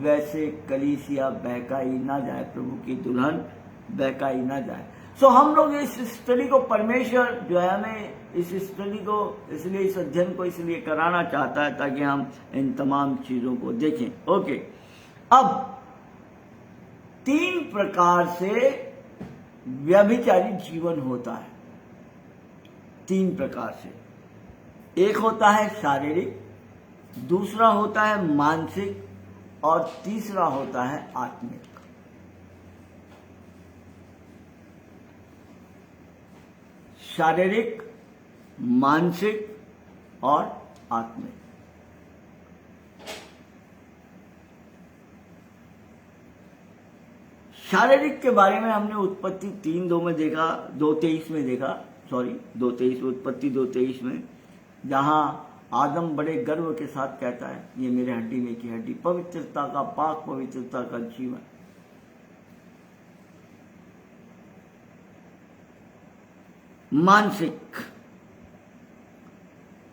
वैसे कलीसिया बहकाई ना जाए, प्रभु की दुल्हन बहकाई ना जाए। सो हम लोग इस स्टडी को, परमेश्वर जो है हमें इस स्टडी को, इसलिए इस अध्ययन को इसलिए कराना चाहता है ताकि हम इन तमाम चीजों को देखें। ओके, अब 3 प्रकार से व्यभिचारी जीवन होता है। 3 प्रकार से। एक होता है शारीरिक, दूसरा होता है मानसिक, और तीसरा होता है आत्मिक। शारीरिक, मानसिक और आत्मिक। शारीरिक के बारे में हमने उत्पत्ति 3:2 में देखा, 2:23 में देखा, सॉरी 2:23, उत्पत्ति 2:23 में, जहां आदम बड़े गर्व के साथ कहता है, ये मेरे हड्डी में की हड्डी, पवित्रता का, पाक पवित्रता का जीवन।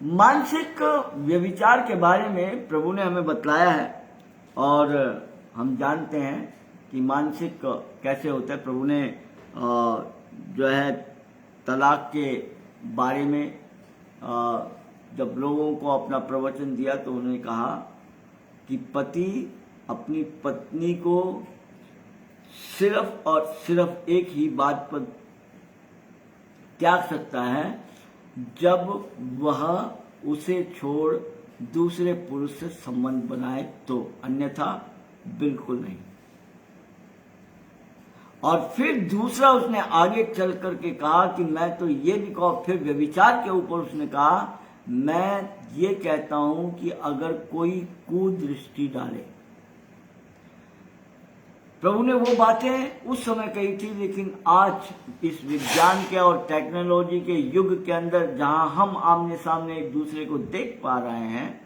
मानसिक व्यभिचार के बारे में प्रभु ने हमें बतलाया है, और हम जानते हैं कि मानसिक कैसे होता है। प्रभु ने जो है तलाक के बारे में जब लोगों को अपना प्रवचन दिया तो उन्होंने कहा कि पति अपनी पत्नी को सिर्फ और सिर्फ एक ही बात पर त्याग सकता है, जब वह उसे छोड़ दूसरे पुरुष से संबंध बनाए तो, अन्यथा बिल्कुल नहीं। और फिर दूसरा उसने आगे चल करके कहा कि मैं तो ये भी कहूं, फिर व्यभिचार के ऊपर उसने कहा, मैं ये कहता हूं कि अगर कोई कुदृष्टि डाले। प्रभु ने वो बातें उस समय कही थी, लेकिन आज इस विज्ञान के और टेक्नोलॉजी के युग के अंदर जहां हम आमने सामने एक दूसरे को देख पा रहे हैं,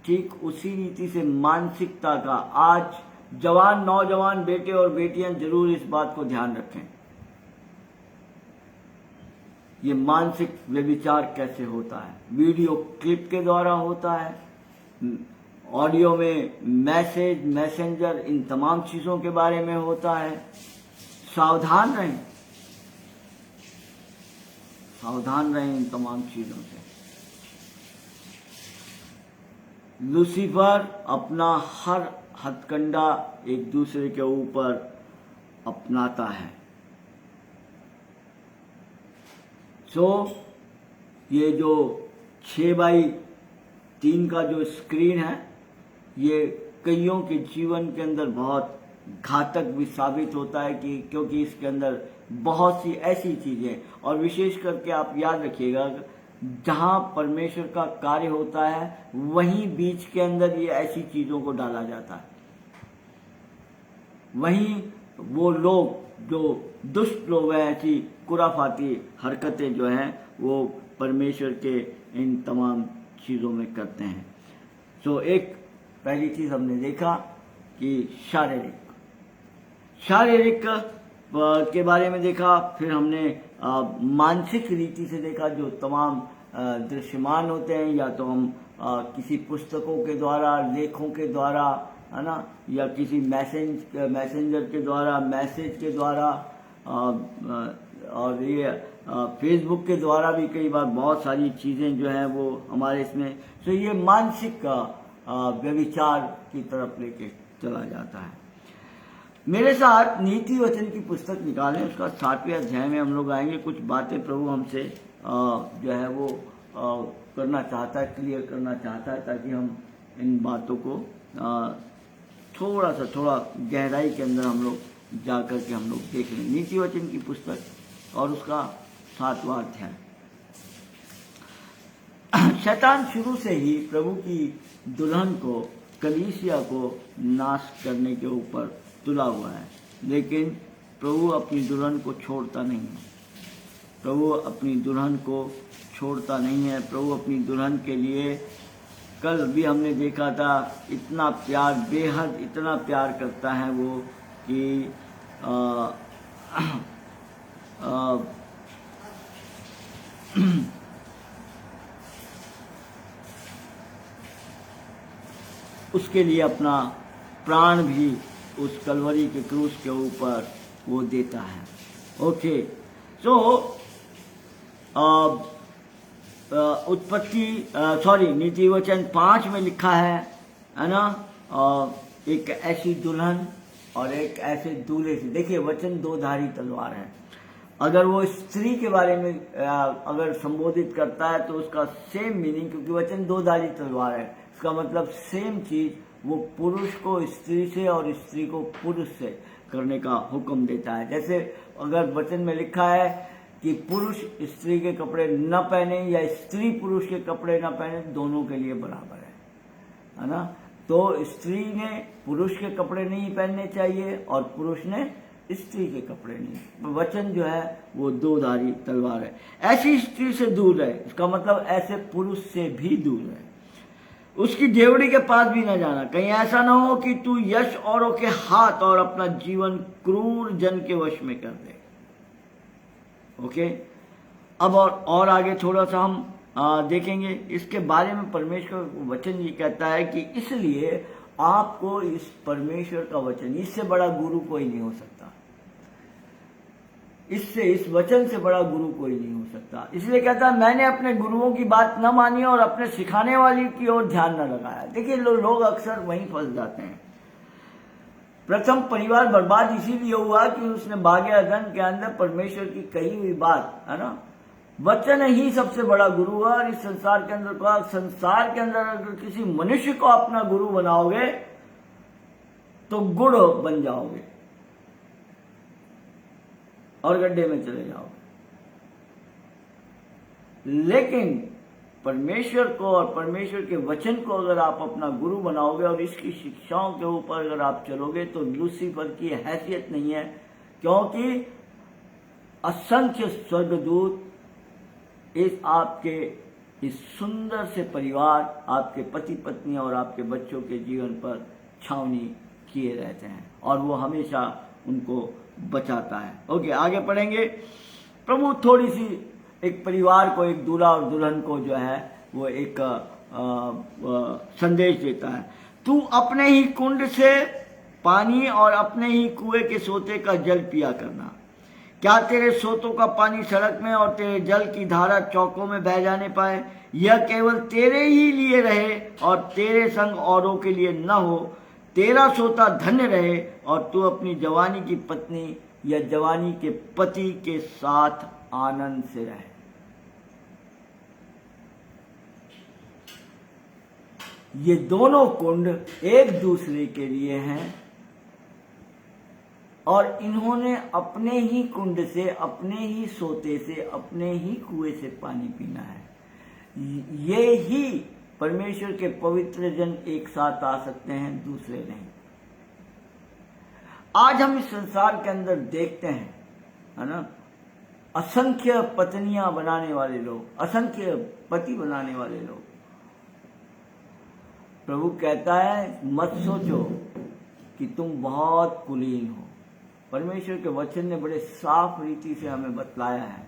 ठीक उसी रीति से मानसिकता का आज जवान, नौजवान बेटे और बेटियां जरूर इस बात को ध्यान रखें। ये मानसिक व्यभिचार कैसे होता है? वीडियो क्लिप के द्वारा होता है, ऑडियो में मैसेज, मैसेंजर, इन तमाम चीजों के बारे में होता है। सावधान रहें, सावधान रहें इन तमाम चीजों से। लूसीफर अपना हर हथकंडा एक दूसरे के ऊपर अपनाता है। ये जो 6x3 का जो स्क्रीन है, ये कईयों के जीवन के अंदर बहुत घातक भी साबित होता है, कि क्योंकि इसके अंदर बहुत सी ऐसी चीजें, और विशेष करके आप याद रखिएगा, जहां परमेश्वर का कार्य होता है वहीं बीच के अंदर ये ऐसी चीजों को डाला जाता है। वहीं वो लोग जो दुष्ट लोग हैं, ऐसी कुराफाती हरकतें जो हैं वो परमेश्वर के इन तमाम चीज़ों में करते हैं। सो एक पहली चीज़ हमने देखा कि शारीरिक के बारे में देखा, फिर हमने मानसिक रीति से देखा, जो तमाम दृश्यमान होते हैं, या तो हम किसी पुस्तकों के द्वारा, लेखों के द्वारा, है ना, या किसी मैसेंजर के द्वारा, मैसेज के द्वारा, और ये फेसबुक के द्वारा भी कई बार बहुत सारी चीज़ें जो हैं वो हमारे इसमें, तो ये मानसिक व्यभिचार की तरफ लेके चला जाता है। मेरे साथ नीति वचन की पुस्तक निकालें, उसका 7वें अध्याय में हम लोग आएंगे। कुछ बातें प्रभु हमसे जो है वो करना चाहता है, क्लियर करना चाहता है, ताकि हम इन बातों को थोड़ा गहराई के अंदर हम लोग जा कर के हम लोग देख लें। नीति वचन की पुस्तक और उसका 7वां अध्याय। शैतान शुरू से ही प्रभु की दुल्हन को, कलीसिया को नाश करने के ऊपर तुला हुआ है, लेकिन प्रभु अपनी दुल्हन को छोड़ता नहीं है। प्रभु अपनी दुल्हन को छोड़ता नहीं है। प्रभु अपनी दुल्हन के लिए, कल भी हमने देखा था, इतना प्यार, बेहद इतना प्यार करता है वो कि उसके लिए अपना प्राण भी उस कलवरी के क्रूस के ऊपर वो देता है। ओके, सो नीति वचन 5 में लिखा है ना, एक ऐसी दुल्हन और एक ऐसे दूल्हे से। देखिए, वचन 2 धारी तलवार है। अगर वो स्त्री के बारे में अगर संबोधित करता है तो उसका सेम मीनिंग, क्योंकि वचन 2 धारी तलवार है, इसका मतलब सेम चीज वो पुरुष को स्त्री से और स्त्री को पुरुष से करने का हुक्म देता है। जैसे अगर वचन में लिखा है कि पुरुष स्त्री के कपड़े न पहने या स्त्री पुरुष के कपड़े न पहने, दोनों के लिए बराबर है ना। तो स्त्री ने पुरुष के कपड़े नहीं पहनने चाहिए और पुरुष ने स्त्री के कपड़े नहीं। वचन जो है वो 2 धारी तलवार है। ऐसी स्त्री से दूर है, इसका मतलब ऐसे पुरुष से भी दूर है। उसकी डेवड़ी के पास भी न जाना, कहीं ऐसा ना हो कि तू यश औरों के हाथ और अपना जीवन क्रूर जन के वश में कर दे। ओके, अब और आगे थोड़ा सा हम देखेंगे इसके बारे में। परमेश्वर वचन ये कहता है कि इसलिए आपको इस परमेश्वर का वचन, इससे बड़ा गुरु कोई नहीं हो सकता, इस वचन से बड़ा गुरु कोई नहीं हो सकता। इसलिए कहता है, मैंने अपने गुरुओं की बात न मानी और अपने सिखाने वाली की ओर ध्यान न लगाया। देखिए, लोग अक्सर वहीं फंस जाते हैं। प्रथम परिवार बर्बाद इसीलिए हुआ कि उसने बागे अदन के अंदर परमेश्वर की कही हुई बात, है ना, वचन ही सबसे बड़ा गुरु है। और इस संसार के अंदर अगर किसी मनुष्य को अपना गुरु बनाओगे तो गुड़ बन जाओगे और गड्ढे में चले जाओगे। लेकिन परमेश्वर को और परमेश्वर के वचन को अगर आप अपना गुरु बनाओगे और इसकी शिक्षाओं के ऊपर अगर आप चलोगे तो लूसीफर की हैसियत नहीं है, क्योंकि असंख्य स्वर्गदूत इस सुंदर से परिवार, आपके पति पत्नी और आपके बच्चों के जीवन पर छावनी किए रहते हैं और वो हमेशा उनको बचाता है। ओके, आगे पढ़ेंगे। प्रभु थोड़ी सी एक परिवार को, एक दूल्हा और दुल्हन को जो है वो एक संदेश देता है। तू अपने ही कुंड से पानी और अपने ही कुएं के सोते का जल पिया करना। क्या तेरे सोतों का पानी सड़क में और तेरे जल की धारा चौकों में बह जाने पाए? यह केवल तेरे ही लिए रहे और तेरे संग औरों के लिए न हो। तेरा सोता धन्य रहे और तू अपनी जवानी की पत्नी या जवानी के पति के साथ आनंद से रहे। ये दोनों कुंड एक दूसरे के लिए हैं और इन्होंने अपने ही कुंड से, अपने ही सोते से, अपने ही कुएं से पानी पीना है। ये ही परमेश्वर के पवित्र जन एक साथ आ सकते हैं, दूसरे नहीं। आज हम इस संसार के अंदर देखते हैं, है ना, असंख्य पत्नियां बनाने वाले लोग, असंख्य पति बनाने वाले लोग। प्रभु कहता है मत सोचो कि तुम बहुत कुलीन हो। परमेश्वर के वचन ने बड़े साफ रीति से हमें बतलाया है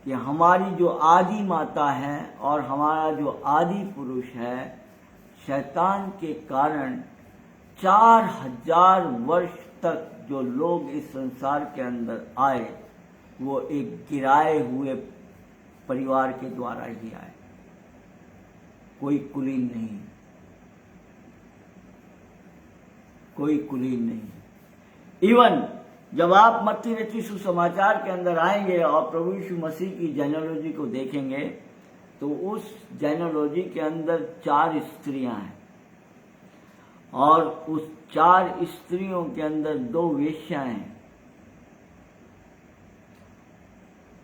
कि हमारी जो आदि माता है और हमारा जो आदि पुरुष है, शैतान के कारण 4000 वर्ष तक जो लोग इस संसार के अंदर आए, वो एक गिराए हुए परिवार के द्वारा ही आए। कोई कुलीन नहीं, कोई कुलीन नहीं। इवन जब आप मत्ती रचित सुसमाचार के अंदर आएंगे और प्रभु यीशु मसीह की जेनेलॉजी को देखेंगे, तो उस जेनेलॉजी के अंदर 4 स्त्रियां हैं और उस 4 स्त्रियों के अंदर 2 वेश्याएं हैं।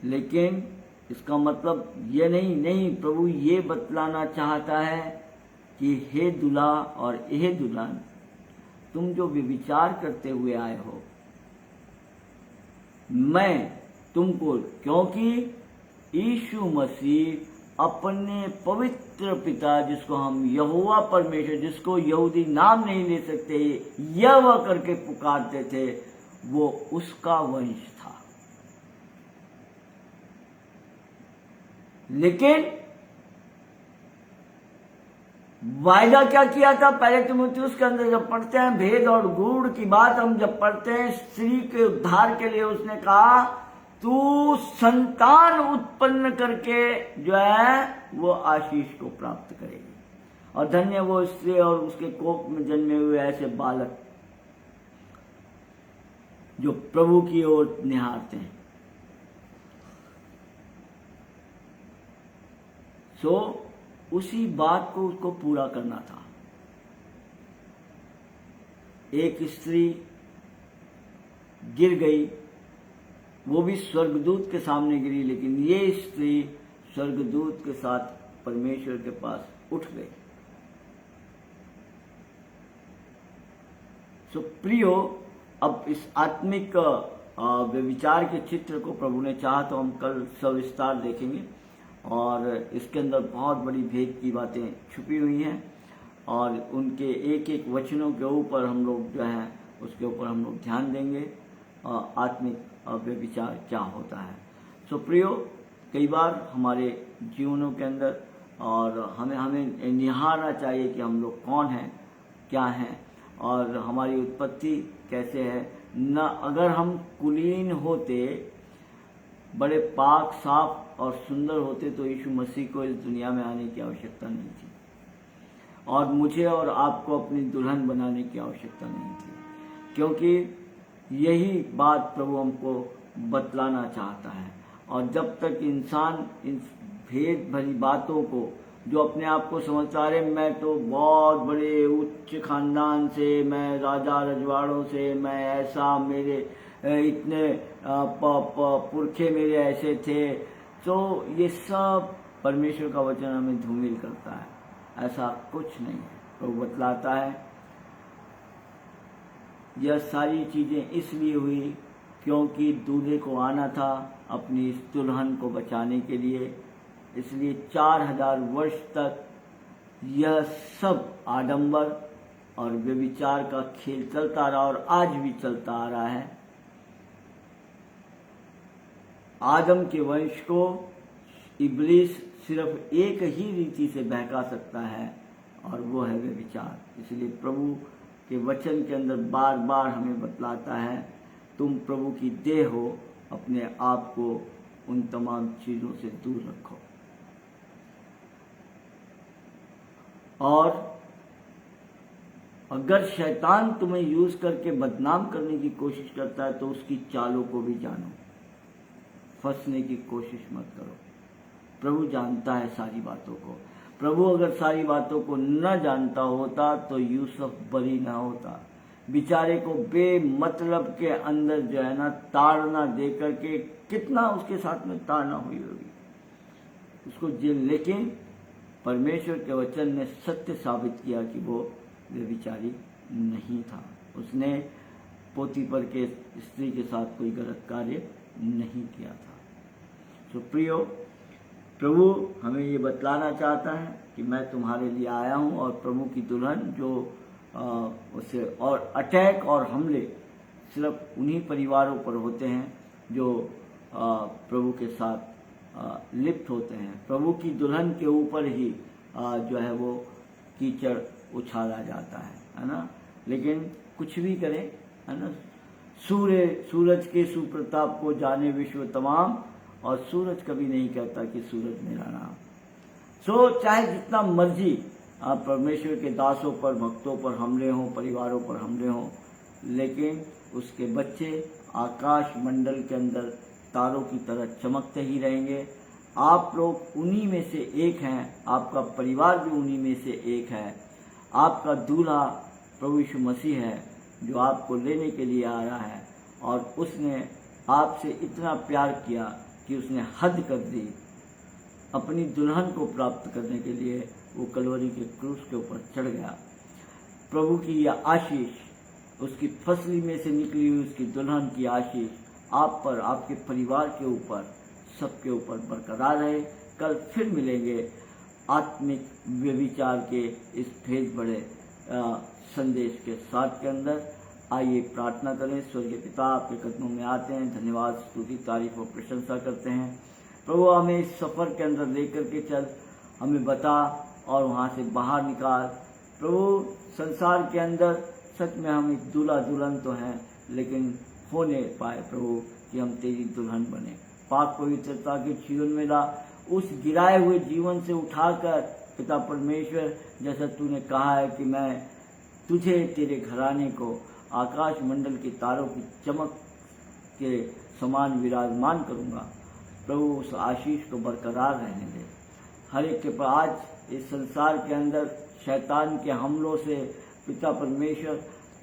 लेकिन इसका मतलब ये नहीं, प्रभु ये बतलाना चाहता है कि हे दुल्हा और हे दुल्हन, तुम जो व्यभिचार करते हुए आए हो, मैं तुमको, क्योंकि यीशु मसीह अपने पवित्र पिता, जिसको हम यहोवा परमेश्वर, जिसको यहूदी नाम नहीं ले सकते, यहोवा करके पुकारते थे, वो उसका वंश था। लेकिन वायदा क्या किया था? पहले तीमुथियुस के अंदर जब पढ़ते हैं, भेद और गूढ़ की बात हम जब पढ़ते हैं, स्त्री के उद्धार के लिए उसने कहा तू संतान उत्पन्न करके जो है वो आशीष को प्राप्त करेगी, और धन्य वो स्त्री और उसके कोख में जन्मे हुए ऐसे बालक जो प्रभु की ओर निहारते हैं। उसी बात को उसको पूरा करना था। एक स्त्री गिर गई, वो भी स्वर्गदूत के सामने गिरी, लेकिन ये स्त्री स्वर्गदूत के साथ परमेश्वर के पास उठ गई। प्रियो, अब इस आत्मिक विचार के चित्र को प्रभु ने चाहा तो हम कल सविस्तार देखेंगे, और इसके अंदर बहुत बड़ी भेद की बातें छुपी हुई हैं, और उनके एक एक वचनों के ऊपर हम लोग जो है उसके ऊपर हम लोग ध्यान देंगे, आत्मिक व्यभिचार क्या होता है। प्रियो, कई बार हमारे जीवनों के अंदर और हमें निहारना चाहिए कि हम लोग कौन हैं, क्या हैं, और हमारी उत्पत्ति कैसे है। न अगर हम कुलीन होते, बड़े पाक साफ और सुंदर होते, तो यीशु मसीह को इस दुनिया में आने की आवश्यकता नहीं थी, और मुझे और आपको अपनी दुल्हन बनाने की आवश्यकता नहीं थी, क्योंकि यही बात प्रभु हमको बतलाना चाहता है। और जब तक इंसान इन भेद भरी बातों को, जो अपने आप को समझता है मैं तो बहुत बड़े उच्च खानदान से, मैं राजा रजवाड़ों से, मैं ऐसा, मेरे इतने पुरखे मेरे ऐसे थे, तो ये सब परमेश्वर का वचन हमें धूमिल करता है। ऐसा कुछ नहीं है। प्रभु बतलाता है यह सारी चीजें इसलिए हुई क्योंकि दूल्हे को आना था अपनी इस दुल्हन को बचाने के लिए। इसलिए 4000 वर्ष तक यह सब आडंबर और व्यभिचार का खेल चलता रहा, और आज भी चलता आ रहा है। आदम के वंश को इब्लीस सिर्फ एक ही रीति से बहका सकता है, और वो है व्यभिचार। इसलिए प्रभु के वचन के अंदर बार बार हमें बतलाता है, तुम प्रभु की देह हो, अपने आप को उन तमाम चीजों से दूर रखो। और अगर शैतान तुम्हें यूज करके बदनाम करने की कोशिश करता है, तो उसकी चालों को भी जानो, फंसने की कोशिश मत करो। प्रभु जानता है सारी बातों को। प्रभु अगर सारी बातों को न जानता होता तो यूसुफ बरी ना होता। बेचारे को बेमतलब के अंदर जो है ना ताड़ना दे करके, कितना उसके साथ में ताड़ना हुई होगी उसको जेल, लेकिन परमेश्वर के वचन ने सत्य साबित किया कि वो व्यभिचारी नहीं था, उसने पोतीपर के स्त्री के साथ कोई गलत कार्य नहीं किया था। तो प्रियो, प्रभु हमें ये बतलाना चाहता है कि मैं तुम्हारे लिए आया हूँ, और प्रभु की दुल्हन जो उसे और अटैक और हमले सिर्फ उन्हीं परिवारों पर होते हैं जो प्रभु के साथ लिप्त होते हैं। प्रभु की दुल्हन के ऊपर ही जो है वो कीचड़ उछाला जाता है ना। लेकिन कुछ भी करें, है ना, सूरज के सुप्रताप को जाने विश्व तमाम, और सूरज कभी नहीं कहता कि सूरज मेरा नाम। चाहे जितना मर्जी परमेश्वर के दासों पर, भक्तों पर हमले हों, परिवारों पर हमले हों, लेकिन उसके बच्चे आकाश मंडल के अंदर तारों की तरह चमकते ही रहेंगे। आप लोग उन्हीं में से एक हैं, आपका परिवार भी उन्हीं में से एक है। आपका दूल्हा प्रभु यीशु मसीह है जो आपको लेने के लिए आ रहा है, और उसने आपसे इतना प्यार किया कि उसने हद कर दी। अपनी दुल्हन को प्राप्त करने के लिए वो कलवरी के क्रूस के ऊपर चढ़ गया। प्रभु की यह आशीष, उसकी फसली में से निकली हुई उसकी दुल्हन की आशीष आप पर, आपके परिवार के ऊपर, सबके ऊपर बरकरार रहे। कल फिर मिलेंगे आत्मिक व्यभिचार के इस भेद बड़े संदेश के साथ के अंदर। आइए प्रार्थना करें। स्वर्गीय पिता, आपके कदमों में आते हैं, धन्यवाद, स्तुति, तारीफ और प्रशंसा करते हैं। प्रभु हमें इस सफ़र के अंदर लेकर के चल, हमें बता और वहाँ से बाहर निकाल। प्रभु संसार के अंदर सच में हम एक दूल्हा दुल्हन तो हैं, लेकिन हो नहीं पाए प्रभु कि हम तेरी दुल्हन बने। पाक पवित्रता के जीवन में ला, उस गिराए हुए जीवन से उठाकर पिता परमेश्वर, जैसा तूने कहा है कि मैं तुझे, तेरे घराने को आकाश मंडल के तारों की चमक के समान विराजमान करूंगा। प्रभु उस आशीष को बरकरार रहने दे। हर एक के पास आज इस संसार के अंदर शैतान के हमलों से पिता परमेश्वर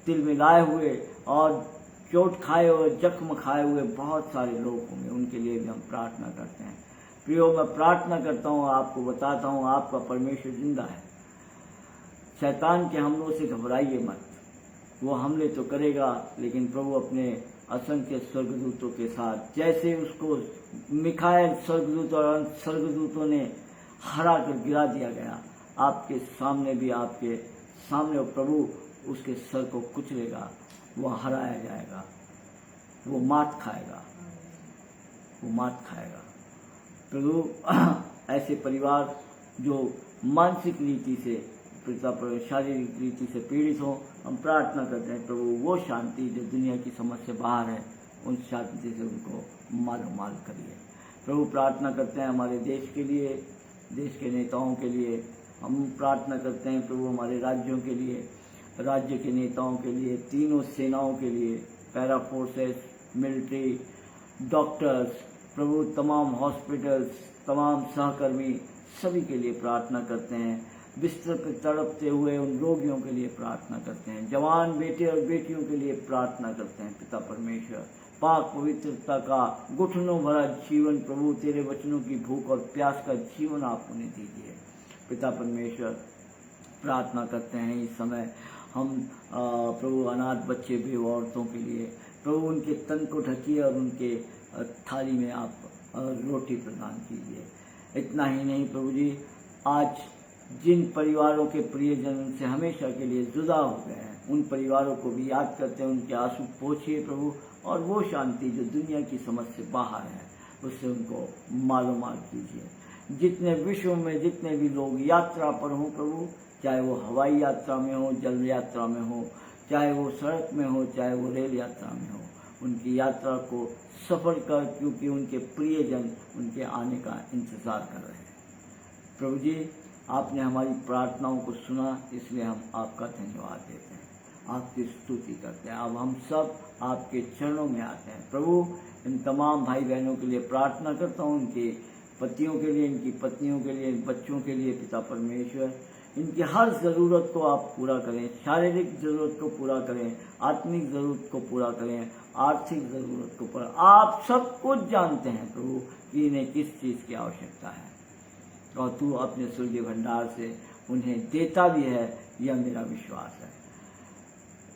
तिलमिलाए हुए और चोट खाए हुए, जख्म खाए हुए बहुत सारे लोग होंगे, उनके लिए भी हम प्रार्थना करते हैं। प्रियो, मैं प्रार्थना करता हूँ, आपको बताता हूँ, आपका परमेश्वर जिंदा है। शैतान के हमलों से घबराइए मत। वो हमले तो करेगा, लेकिन प्रभु अपने असंख्य स्वर्गदूतों के साथ, जैसे उसको मिखाएल स्वर्गदूत और स्वर्गदूतों ने हरा कर गिरा दिया गया, आपके सामने भी, आपके सामने प्रभु उसके सर को कुचलेगा, वो हराया जाएगा, वो मात खाएगा, वो मात खाएगा। प्रभु ऐसे परिवार जो मानसिक रीति से, शारीरिक रीति से पीड़ित हो, हम प्रार्थना करते हैं प्रभु वो शांति जो दुनिया की समझ से बाहर है, उन शांति से उनको मालो माल करिए। प्रभु प्रार्थना करते हैं हमारे देश के लिए, देश के नेताओं के लिए। हम प्रार्थना करते हैं प्रभु हमारे राज्यों के लिए, राज्य के नेताओं के लिए, तीनों सेनाओं के लिए, पैरा फोर्सेस, मिलिट्री, डॉक्टर्स, प्रभु तमाम हॉस्पिटल्स, तमाम सहकर्मी, सभी के लिए प्रार्थना करते हैं। बिस्तर पर तड़पते हुए उन रोगियों के लिए प्रार्थना करते हैं। जवान बेटे और बेटियों के लिए प्रार्थना करते हैं। पिता परमेश्वर, पाक पवित्रता का घुटनों भरा जीवन, प्रभु तेरे वचनों की भूख और प्यास का जीवन आप उन्हें दीजिए। पिता परमेश्वर, प्रार्थना करते हैं इस समय हम प्रभु अनाथ बच्चे भी औरतों के लिए, प्रभु उनके तन को ढकिए और उनके थाली में आप रोटी प्रदान कीजिए। इतना ही नहीं प्रभु जी, आज जिन परिवारों के प्रियजन से हमेशा के लिए जुदा हो गए हैं, उन परिवारों को भी याद करते हैं, उनके आंसू पोंछिए प्रभु, और वो शांति जो दुनिया की समझ से बाहर है उससे उनको मालो माल कीजिए। जितने विश्व में जितने भी लोग यात्रा पर हों प्रभु, चाहे वो हवाई यात्रा में हो, जल यात्रा में हो, चाहे वो सड़क में हो, चाहे वो रेल यात्रा में हो, उनकी यात्रा को सफल कर, क्योंकि उनके प्रियजन उनके आने का इंतज़ार कर रहे हैं। प्रभु जी, आपने हमारी प्रार्थनाओं को सुना, इसलिए हम आपका धन्यवाद देते हैं, आपकी स्तुति करते हैं। अब हम सब आपके चरणों में आते हैं प्रभु। इन तमाम भाई बहनों के लिए प्रार्थना करता हूँ, इनके पतियों के लिए, इनकी पत्नियों के लिए, बच्चों के लिए। पिता परमेश्वर, इनकी हर ज़रूरत को आप पूरा करें, शारीरिक ज़रूरत को पूरा करें, आत्मिक ज़रूरत को पूरा करें, आर्थिक ज़रूरत को पूरा। आप सब कुछ जानते हैं प्रभु कि इन्हें किस चीज़ की आवश्यकता है, और तू अपने स्वर्गीय भंडार से उन्हें देता भी है, यह मेरा विश्वास है।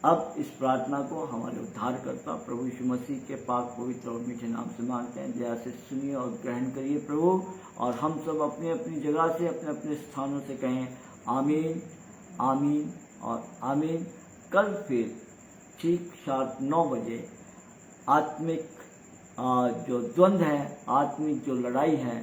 अब इस प्रार्थना को हमारे उद्धारकर्ता प्रभु यीशु मसीह के पाक पवित्र और मीठे नाम से मांगते हैं। दया से सुनिए और ग्रहण करिए प्रभु, और हम सब अपनी अपनी जगह से अपने अपने स्थानों से कहें आमीन, आमीन और आमीन। कल फिर ठीक शार्प 9 बजे आत्मिक जो द्वंद्व है, आत्मिक जो लड़ाई है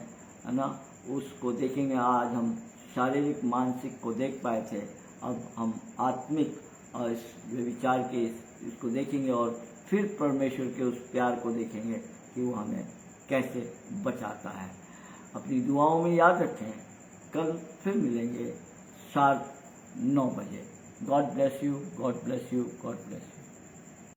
ना, उसको देखेंगे। आज हम शारीरिक मानसिक को देख पाए थे, अब हम आत्मिक और इस विचार के इसको देखेंगे, और फिर परमेश्वर के उस प्यार को देखेंगे कि वो हमें कैसे बचाता है। अपनी दुआओं में याद रखें। कल फिर मिलेंगे शार्प 9 बजे। God bless you, God bless you, God bless you.